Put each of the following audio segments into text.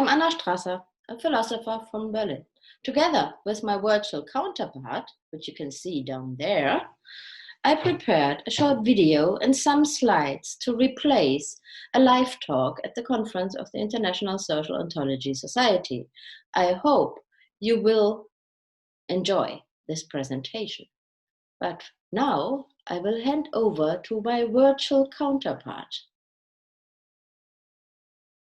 Anna Strasser, a philosopher from Berlin. Together with my virtual counterpart, which you can see down there, I prepared a short video and some slides to replace a live talk at the conference of the International Social Ontology Society. I hope you will enjoy this presentation. But now I will hand over to my virtual counterpart,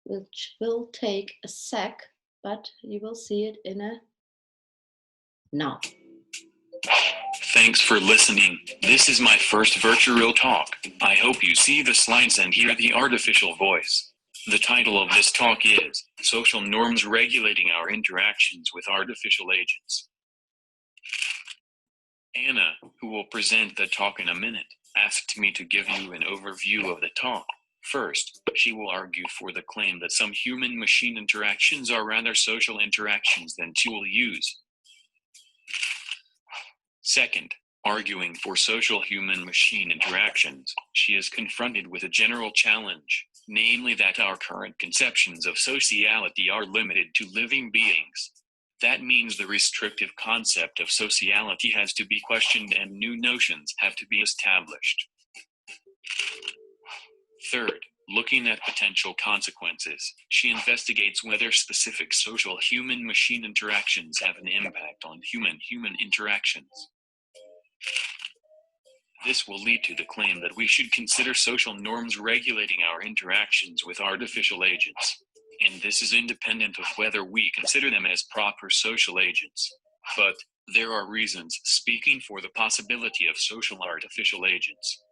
which will take a sec, but you will see it in a now. Thanks for listening. This is my first virtual talk. I hope you see the slides and hear the artificial voice. The title of this talk is Social Norms Regulating Our Interactions with Artificial Agents. Anna, who will present the talk in a minute, asked me to give you an overview of the talk. First, she will argue for the claim that some human-machine interactions are rather social interactions than tool use. Second, arguing for social human-machine interactions, she is confronted with a general challenge, namely that our current conceptions of sociality are limited to living beings. That means the restrictive concept of sociality has to be questioned and new notions have to be established. Third, looking at potential consequences, she investigates whether specific social human-machine interactions have an impact on human-human interactions. This will lead to the claim that we should consider social norms regulating our interactions with artificial agents. And this is independent of whether we consider them as proper social agents. But there are reasons speaking for the possibility of social artificial agents.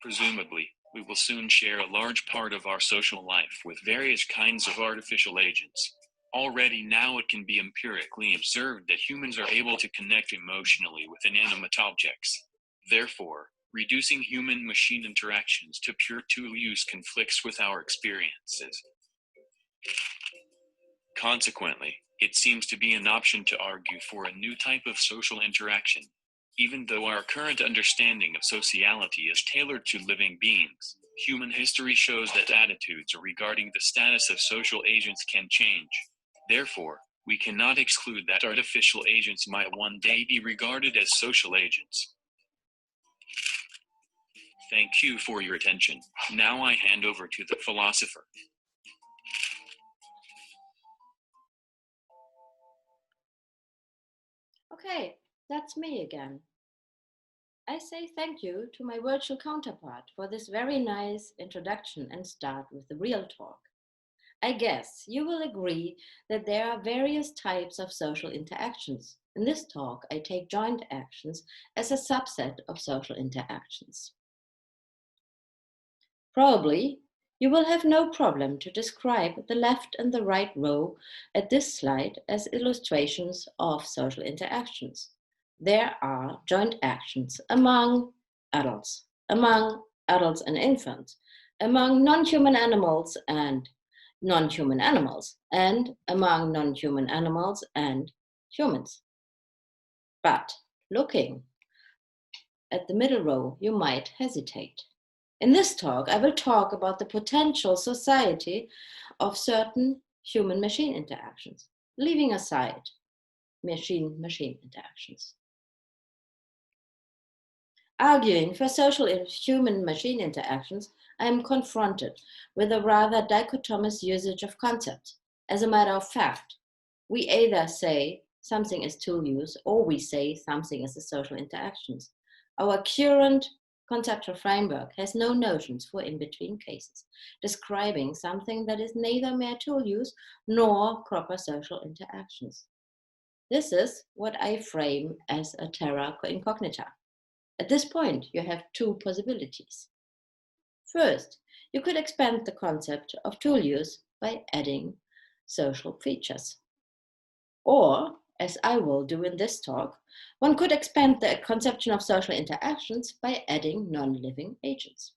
Presumably, we will soon share a large part of our social life with various kinds of artificial agents. Already now it can be empirically observed that humans are able to connect emotionally with inanimate objects. Therefore, reducing human-machine interactions to pure tool use conflicts with our experiences. Consequently, it seems to be an option to argue for a new type of social interaction. Even though our current understanding of sociality is tailored to living beings, human history shows that attitudes regarding the status of social agents can change. Therefore, we cannot exclude that artificial agents might one day be regarded as social agents. Thank you for your attention. Now I hand over to the philosopher. Okay, that's me again. I say thank you to my virtual counterpart for this very nice introduction and start with the real talk. I guess you will agree that there are various types of social interactions. In this talk, I take joint actions as a subset of social interactions. Probably, you will have no problem to describe the left and the right row at this slide as illustrations of social interactions. There are joint actions among adults and infants, among non-human animals and non-human animals, and among non-human animals and humans. But looking at the middle row, you might hesitate. In this talk, I will talk about the potential society of certain human-machine interactions, leaving aside machine-machine interactions. Arguing for social human-machine interactions, I am confronted with a rather dichotomous usage of concepts. As a matter of fact, we either say something is tool use or we say something is a social interactions. Our current conceptual framework has no notions for in-between cases, describing something that is neither mere tool use nor proper social interactions. This is what I frame as a terra incognita. At this point, you have two possibilities. First, you could expand the concept of tool use by adding social features. Or, as I will do in this talk, one could expand the conception of social interactions by adding non-living agents.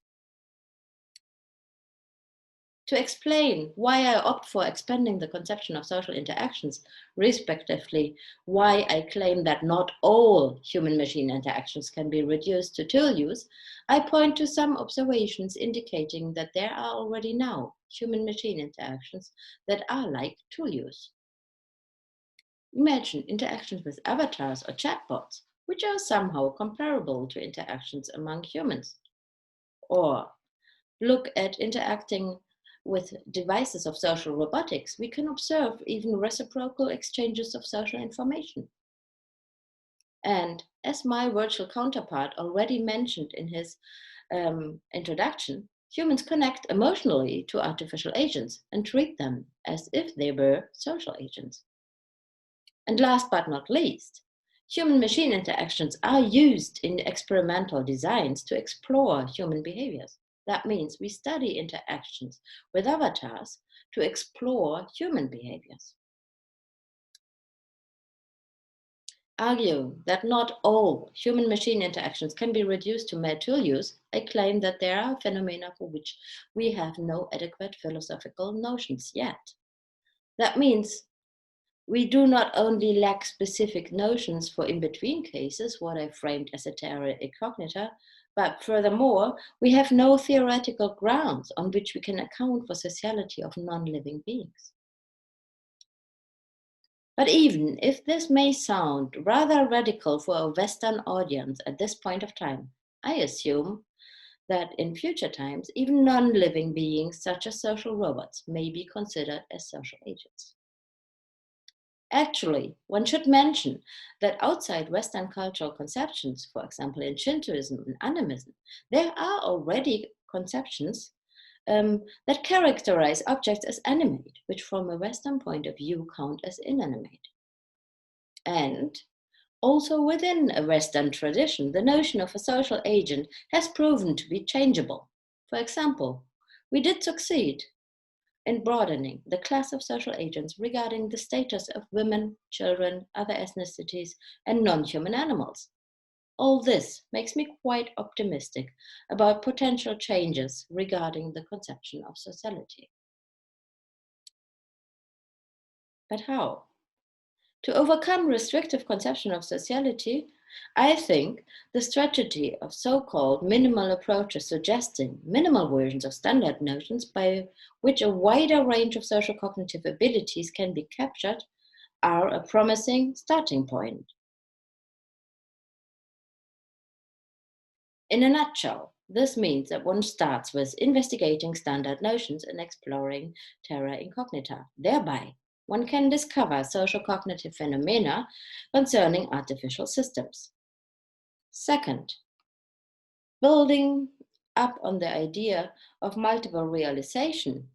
To explain why I opt for expanding the conception of social interactions, respectively, why I claim that not all human-machine interactions can be reduced to tool use, I point to some observations indicating that there are already now human-machine interactions that are like tool use. Imagine interactions with avatars or chatbots, which are somehow comparable to interactions among humans. Or look at interacting with devices of social robotics. We can observe even reciprocal exchanges of social information. And as my virtual counterpart already mentioned in his introduction, humans connect emotionally to artificial agents and treat them as if they were social agents. And last but not least, human-machine interactions are used in experimental designs to explore human behaviors. That means we study interactions with avatars to explore human behaviors. Argue that not all human-machine interactions can be reduced to mere tool use, I claim that there are phenomena for which we have no adequate philosophical notions yet. That means we do not only lack specific notions for in-between cases, what I framed as a terra incognita, but furthermore, we have no theoretical grounds on which we can account for sociality of non-living beings. But even if this may sound rather radical for a Western audience at this point of time, I assume that in future times, even non-living beings such as social robots may be considered as social agents. Actually, one should mention that outside Western cultural conceptions, for example in Shintoism and animism, there are already conceptions that characterize objects as animate, which from a Western point of view count as inanimate. And also within a Western tradition, the notion of a social agent has proven to be changeable. For example, we did succeed in broadening the class of social agents regarding the status of women, children, other ethnicities, and non-human animals. All this makes me quite optimistic about potential changes regarding the conception of sociality. But how? To overcome restrictive conception of sociality, I think the strategy of so-called minimal approaches suggesting minimal versions of standard notions by which a wider range of social cognitive abilities can be captured are a promising starting point. In a nutshell, this means that one starts with investigating standard notions and exploring terra incognita. Thereby, one can discover social cognitive phenomena concerning artificial systems. Second, building up on the idea of multiple realization,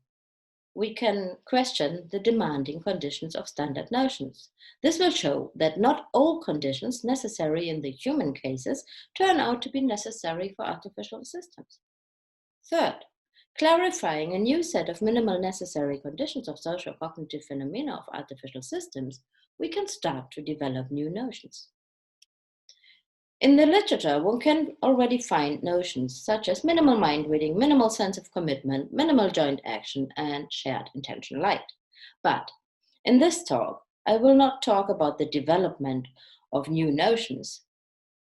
we can question the demanding conditions of standard notions. This will show that not all conditions necessary in the human cases turn out to be necessary for artificial systems. Third, clarifying a new set of minimal necessary conditions of social cognitive phenomena of artificial systems, we can start to develop new notions. In the literature, one can already find notions such as minimal mind reading, minimal sense of commitment, minimal joint action, and shared intention light. But in this talk, I will not talk about the development of new notions.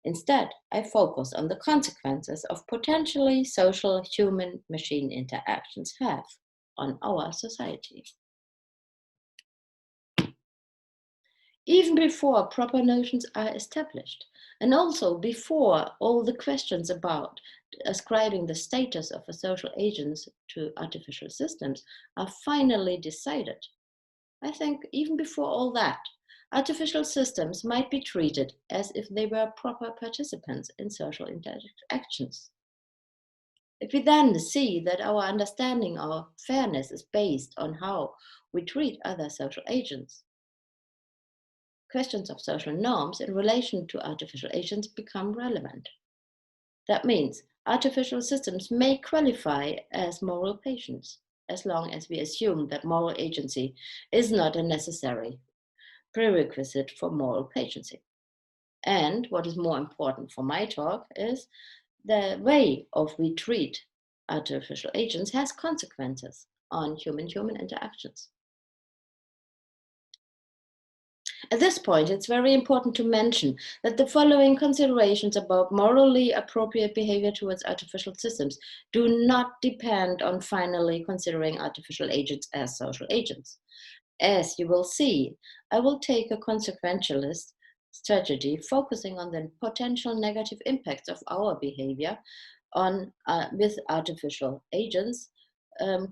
Instead, I focus on the consequences of potentially social human-machine interactions have on our society. Even before proper notions are established, and also before all the questions about ascribing the status of a social agent to artificial systems are finally decided. I think even before all that, artificial systems might be treated as if they were proper participants in social interactions. If we then see that our understanding of fairness is based on how we treat other social agents, questions of social norms in relation to artificial agents become relevant. That means artificial systems may qualify as moral patients, as long as we assume that moral agency is not a necessary prerequisite for moral patency. And what is more important for my talk is the way of we treat artificial agents has consequences on human-human interactions. At this point, it's very important to mention that the following considerations about morally appropriate behavior towards artificial systems do not depend on finally considering artificial agents as social agents. As you will see, I will take a consequentialist strategy focusing on the potential negative impacts of our behavior on with artificial agents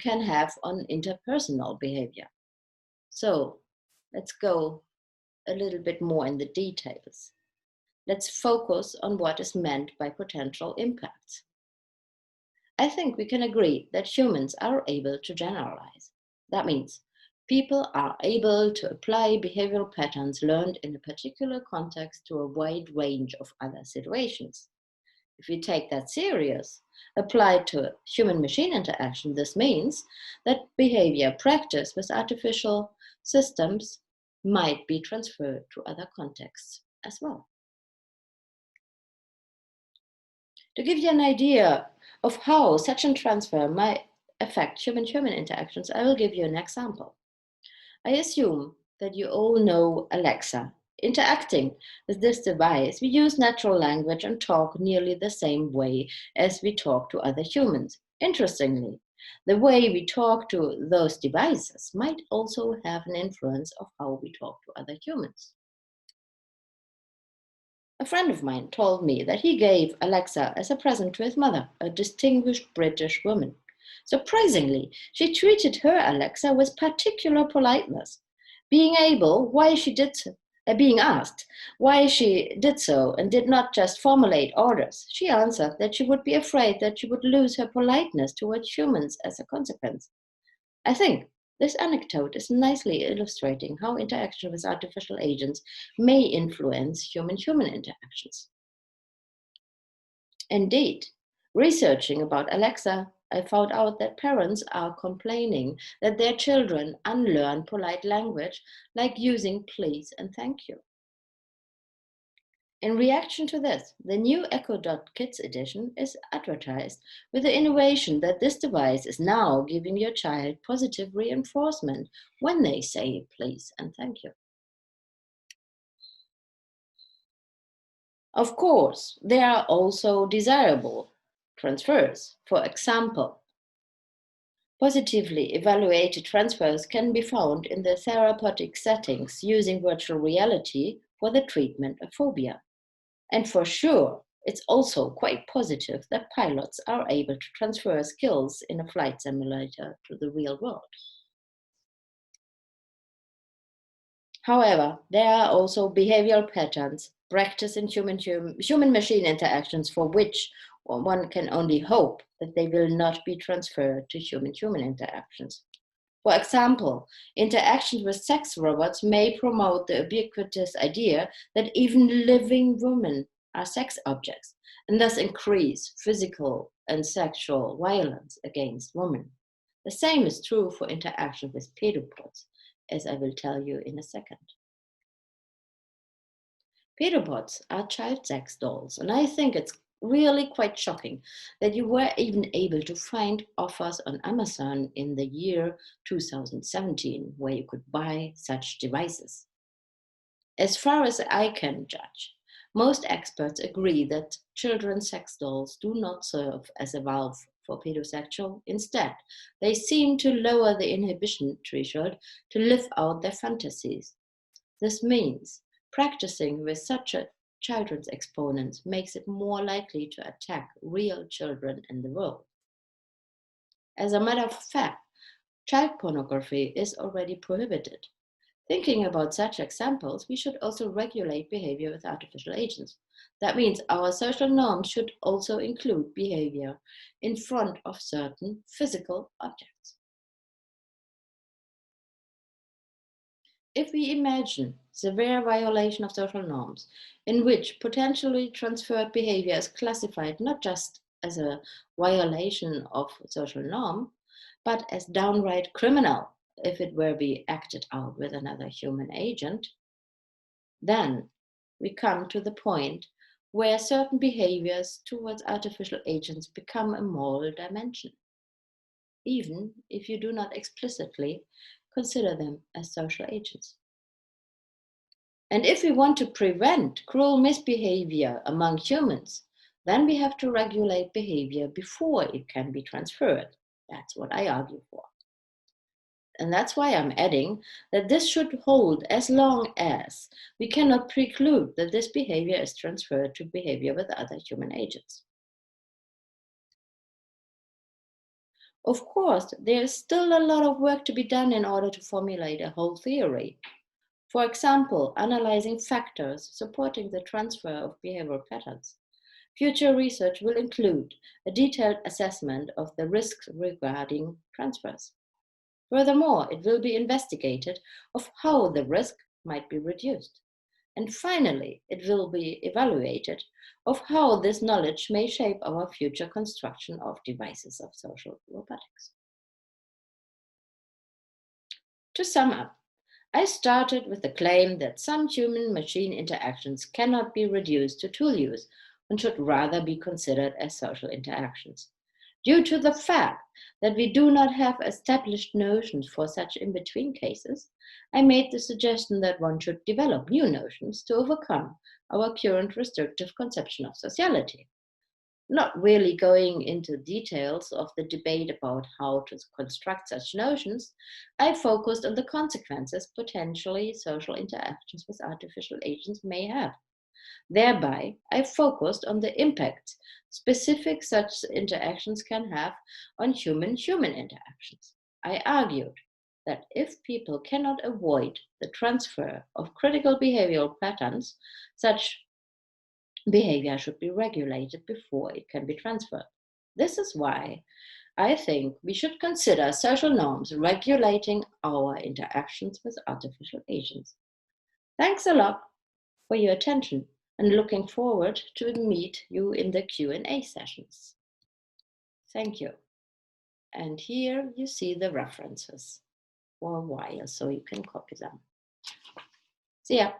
can have on interpersonal behavior. So let's go a little bit more in the details. Let's focus on what is meant by potential impacts. I think we can agree that humans are able to generalize. That means people are able to apply behavioral patterns learned in a particular context to a wide range of other situations. If we take that serious, applied to human-machine interaction, this means that behavior practiced with artificial systems might be transferred to other contexts as well. To give you an idea of how such a transfer might affect human-human interactions, I will give you an example. I assume that you all know Alexa. Interacting with this device, we use natural language and talk nearly the same way as we talk to other humans. Interestingly, the way we talk to those devices might also have an influence of how we talk to other humans. A friend of mine told me that he gave Alexa as a present to his mother, a distinguished British woman. Surprisingly, she treated her Alexa with particular politeness. Being asked why she did so and did not just formulate orders, she answered that she would be afraid that she would lose her politeness towards humans as a consequence. I think this anecdote is nicely illustrating how interaction with artificial agents may influence human-human interactions. Indeed, researching about Alexa, I found out that parents are complaining that their children unlearn polite language like using please and thank you. In reaction to this, the new Echo.Kids edition is advertised with the innovation that this device is now giving your child positive reinforcement when they say please and thank you. Of course, there are also desirable transfers. For example, positively evaluated transfers can be found in the therapeutic settings using virtual reality for the treatment of phobia. And for sure, it's also quite positive that pilots are able to transfer skills in a flight simulator to the real world. However, there are also behavioral patterns practiced in human-machine interactions for which one can only hope that they will not be transferred to human-human interactions. For example, interactions with sex robots may promote the ubiquitous idea that even living women are sex objects, and thus increase physical and sexual violence against women. The same is true for interaction with pedopods, as I will tell you in a second. Pedopods are child sex dolls, and I think it's really quite shocking that you were even able to find offers on Amazon in the year 2017 where you could buy such devices. As far as I can judge, most experts agree that children's sex dolls do not serve as a valve for pedosexual. Instead, they seem to lower the inhibition threshold to live out their fantasies. This means practicing with such a children's exponents makes it more likely to attack real children in the world. As a matter of fact, child pornography is already prohibited. Thinking about such examples, we should also regulate behavior with artificial agents. That means our social norms should also include behavior in front of certain physical objects. If we imagine severe violation of social norms, in which potentially transferred behavior is classified not just as a violation of social norm, but as downright criminal if it were be acted out with another human agent, then we come to the point where certain behaviors towards artificial agents become a moral dimension, even if you do not explicitly consider them as social agents. And if we want to prevent cruel misbehavior among humans, then we have to regulate behavior before it can be transferred. That's what I argue for. And that's why I'm adding that this should hold as long as we cannot preclude that this behavior is transferred to behavior with other human agents. Of course, there is still a lot of work to be done in order to formulate a whole theory. For example, analyzing factors supporting the transfer of behavioral patterns. Future research will include a detailed assessment of the risks regarding transfers. Furthermore, it will be investigated of how the risk might be reduced. And finally, it will be evaluated of how this knowledge may shape our future construction of devices of social robotics. To sum up, I started with the claim that some human-machine interactions cannot be reduced to tool use and should rather be considered as social interactions. Due to the fact that we do not have established notions for such in-between cases, I made the suggestion that one should develop new notions to overcome our current restrictive conception of sociality. Not really going into details of the debate about how to construct such notions, I focused on the consequences potentially social interactions with artificial agents may have. Thereby, I focused on the impact specific such interactions can have on human-human interactions. I argued that if people cannot avoid the transfer of critical behavioral patterns, such behavior should be regulated before it can be transferred. This is why I think we should consider social norms regulating our interactions with artificial agents. Thanks a lot for your attention and looking forward to meet you in the Q&A sessions. Thank you. And here you see the references for a while so you can copy them. See ya.